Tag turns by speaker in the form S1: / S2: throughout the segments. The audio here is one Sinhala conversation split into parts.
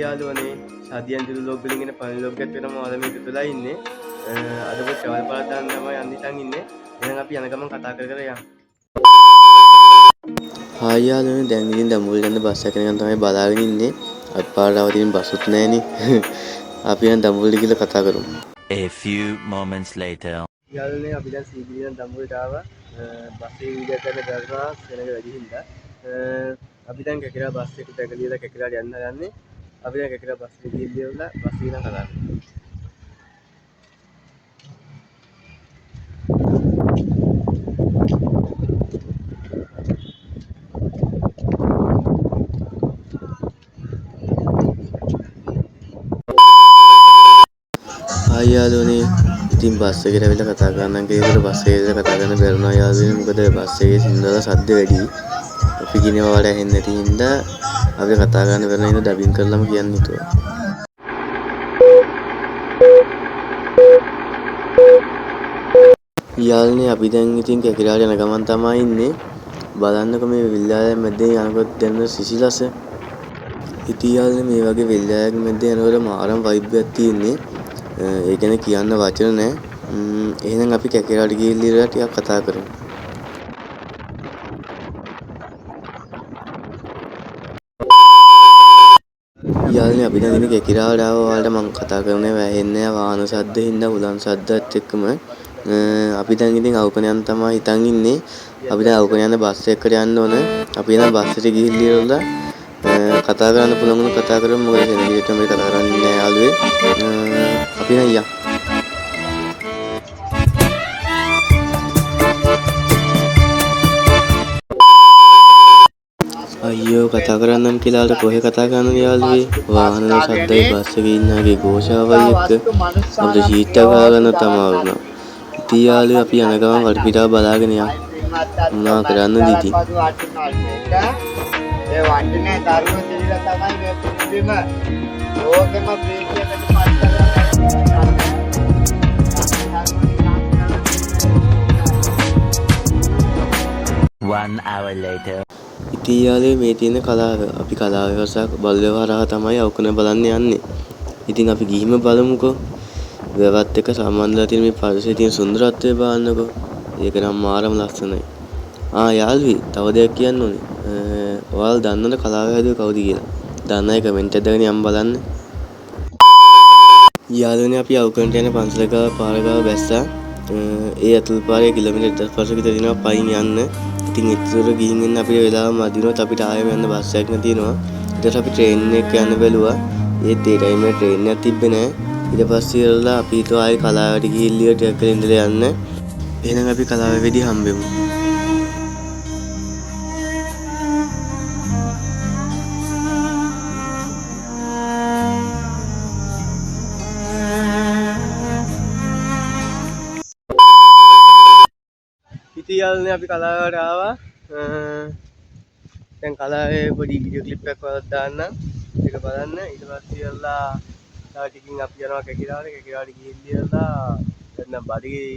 S1: යාළුවනේ සාදියන් දිලු ලොග් වලින් එන පළවෙනි ලොග් එකත් වෙනම ඔයාලා මේක තුලයි ඉන්නේ. අද පොත් ට්‍රැවල් පාරක් දාන්න තමයි යන්න හිතන් ඉන්නේ. එහෙනම් අපි යන ගමන් කතා කර කර යමු.
S2: හායි යාළුවනේ දැන් ඉතින් දඹුල්ල යන බස් එක එකෙන් තමයි බලාගෙන ඉන්නේ. අත් පාරට අවදින් බස්ුත් නැහනේ. අපි යන දඹුල්ල කියලා කතා කරමු.
S3: A few moments later.
S1: යාළුවනේ අපි දැන් සීබිලි යන දඹුල්ලට ආවා. බස් එකේ වීඩියෝ කරන්න බැරුණා සෙනඟ වැඩි හින්දා. අපි දැන් කැකිරා බස් එකට පැගලියලා කැකිරාට යන්න හදන්නේ. අපි දැන් කැකිරා බස් එකේ ගිහිල්ලා බස් එක ඉඳන් කතා කරමු.
S2: හායි යාළුවනේ ඉතින් බස් එකට ඇවිල්ලා කතා කරන්න කියලා බස් එකේ කතා කරන්න බැරුණා යාළුවනේ. මොකද බස් එකේ සින්දල සද්ද වැඩි. අපි කිනේ වල ඇහෙන්නේ නැති හින්දා අපි කතා කරන්න බැරුණා ඉතින් ඩබින් කරලාම කියන්න හිතුවා. යාළුවනේ අපි දැන් ඉතින් කැකිරාට යන ගමන් තමයි ඉන්නේ. බලන්නකො මේ විල්ලාලය මැද්දේ යනකොට දැනෙන සිසිලස. ඉතින් යාළුවනේ මේ වගේ විල්ලාලයක් මැද්දේ යනකොට මාරම වයිබ් එකක් තියෙන්නේ. ඒ ගැන කියන්න වචන නැහැ. එහෙනම් අපි කැකිරාට ගිහිල්ලා ටිකක් කතා කරමු. යාළුවනේ අපි දැන් ඉන්නේ කැකිරාට ආවා. ඔයාලට මම කතා කරන්නේ වැහෙන්නේ වාහන ශබ්ද හින්දා උලන් ශබ්දත් එක්කම අපි දැන් ඉතින් අවුකන යන තමයි හිතන් ඉන්නේ. අපි දැන් අවුකන යන බස් එකකට යන්න ඕන. අපි එන බස් එකට ගිහිල්ලා කතා කරන්න පුළුවන් වුණ කතා කරමු. මොකද සෙනගිට මේ කතා කරන්නේ නැහැ යාළුවේ. අපි නම් යන්න. අයියෝ කතා කරන්නම් කියලා කොහෙ කතා කරන්නද යාළුවේ? වාහන ශබ්දයි බස් එකේ ඉන්නගේ ഘോഷාවයි එක්ක අපිට සීට් එක ගන්න තමයි වුණා. ඉතින් යාළුවේ අපි යන ගමන් වටපිටාව බලාගෙන යමු. මොනවා කරන්නද ඉතින්?
S4: ඒ වටිනේ තරුණ දිවිලා තමයි මේ පුදුම ලෝකෙම ප්‍රේතියකට පත්
S3: One hour later.
S2: ඉතින් යාළුවේ මේ තියෙන කලාව අපි කලාව වසක් බල්ලව හරහා තමයි අවුකන බලන්න යන්නේ. ඉතින් අපි ගිහිම බලමුකෝ. වැවත් එක්ක සම්බන්ධලා තියෙන මේ පරිසරයේ තියෙන සුන්දරත්වය බලන්නකෝ. ඒක නම් මාරම ලස්සනයි. යාළුවී තව දෙයක් කියන්න ඕනේ. ඔයාලා දන්නවද කලාව හැදුවේ කවුද කියලා? දන්න අය කමෙන්ට් එකක් දාගෙන යන්න බලන්න. යාළුවනේ අපි අවුකන්ට යන පන්සල ගාව පාර ගාව බැස්සා. ඒ අතුල් පාරේ කිලෝමීටර් 5ක විතර දිනවා පයින් යන්න. ඉතින් එතන ගිහින් එන්න අපිට වෙලාව මදිනොත් අපිට ආයෙම යන්න බස් එකක් තියෙනවා. ඊට පස්සේ අපි ට්‍රේන් එකක යන්න බැලුවා. ඒත් ඒ ටයිමේ ට්‍රේන් එකක් තිබ්බේ නැහැ. ඊට පස්සේ ඉරලා අපි හිතුවා ආයෙ කලාවට ගිහිල්ලා ටිකක් කලින් ඉඳලා යන්න. එහෙනම් අපි කලාවේ වෙදී හම්බෙමු.
S1: ඉතින් යාළුවනේ අපි කලාවට ආවා. දැන් කලාවේ පොඩි වීඩියෝ ක්ලිප් එකක් වලත් දාන්නම්. ඒක බලන්න. ඊට පස්සේ ඉරලා තව ටිකකින් අපි යනවා කැකිරාට. කැකිරාට ගිහිල්ලා දැන් බඩේ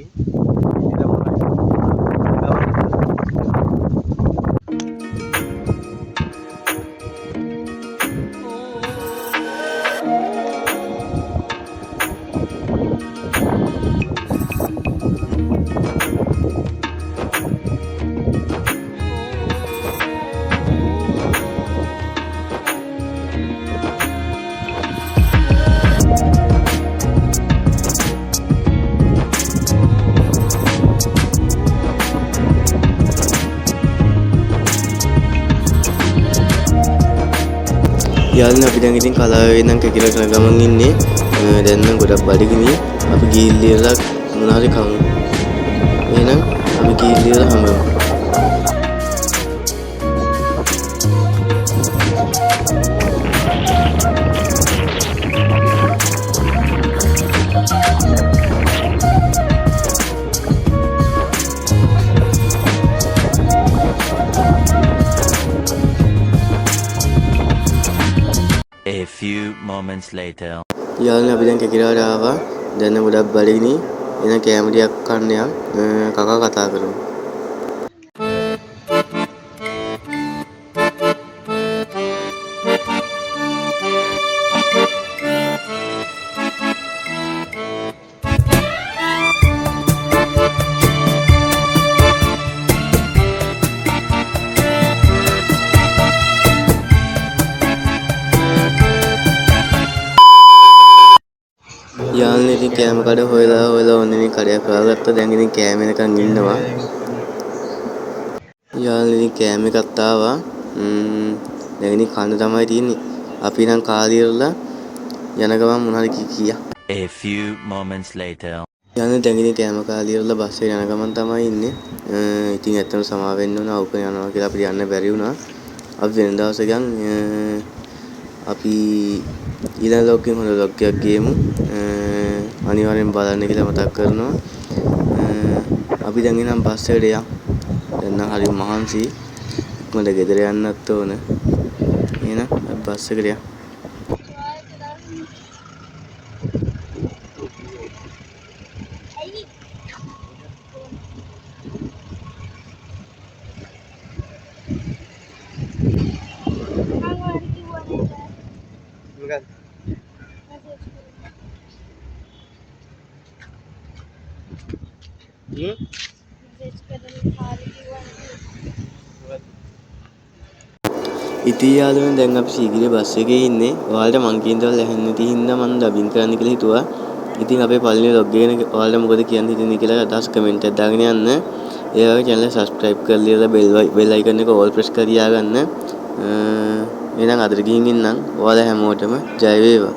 S2: යාළුවනේ අපි දැන් ඉතින් කලාවේ ඉඳන් කැකිරාට යන ගමන් ඉන්නේ. දැන් නම් ගොඩක් බඩගිනි. අපි ගිහිල්ලා මොනවා හරි කමු. එහෙනම් අපි ගිහිල්ලා හම්බෙමු.
S3: A few moments later.
S2: යාළුවනේ අපි දැන් කැකිරාට ආවා. දැන් ගොඩක් බඩගිනි. එහෙනම් කෑම ටිකක් කන්න යන්න. කකා කතා කරමු. කෑම කඩ හොයලා ඔන්න කඩයක් හොයාගත්තා. දැන් ඉතින් කෑම එනකන් ඉන්නවා. යාළුවනේ ඉතින් කෑම එකත් ආවා. දැන් ඉතින් කන්න තමයි තියෙන්නේ. අපි නම් කාලේ ඉවරලා යන ගමන් මොනවාරි කියා.
S3: A few moments later.
S2: යන්නේ දැන් ඉතින් කෑම කාලේ ඉවරලා බස් එකේ යන ගමන් තමයි ඉන්නේ. ඉතින් ඇත්තටම සමා වෙන්න ඕන අවුක යනවා කියලා අපිට යන්න බැරි වුණා. අපි වෙන දවසකින් අපි ඊළඟ ලෝකෙ හොඳ ලොග් එකක් ගේමු. අනිවාර්යෙන් බලන්න කියලා මතක් කරනවා. අපි දැන් එනම් බස් එකට යමු. දැන් නම් හරි මහන්සි. ඉක්මනට ගෙදර යන්නත් ඕන. එහෙනම් බස් එකට යමු. ඉතින් යාළුවනේ දැන් අපි සීගිරිය බස් එකේ ඉන්නේ. ඔයාලට මං කියන දේවල් ඇහෙන්නේ නැති හින්දා මං ඩබින් කරන්න කියලා හිතුවා. ඉතින් අපේ පළවෙනි vlog එක ගැන ඔයාලට මොකද කියන්න හිතෙන්නේ කියලා අදහස් කමෙන්ට් එකක් දාගෙන යන්න. ඒ වගේ channel එක subscribe කරලා bell icon එක all press කර තියාගන්න. එහෙනම් අදට ගිහින් ඉන්නම්. ඔයාලා හැමෝටම ජය වේවා.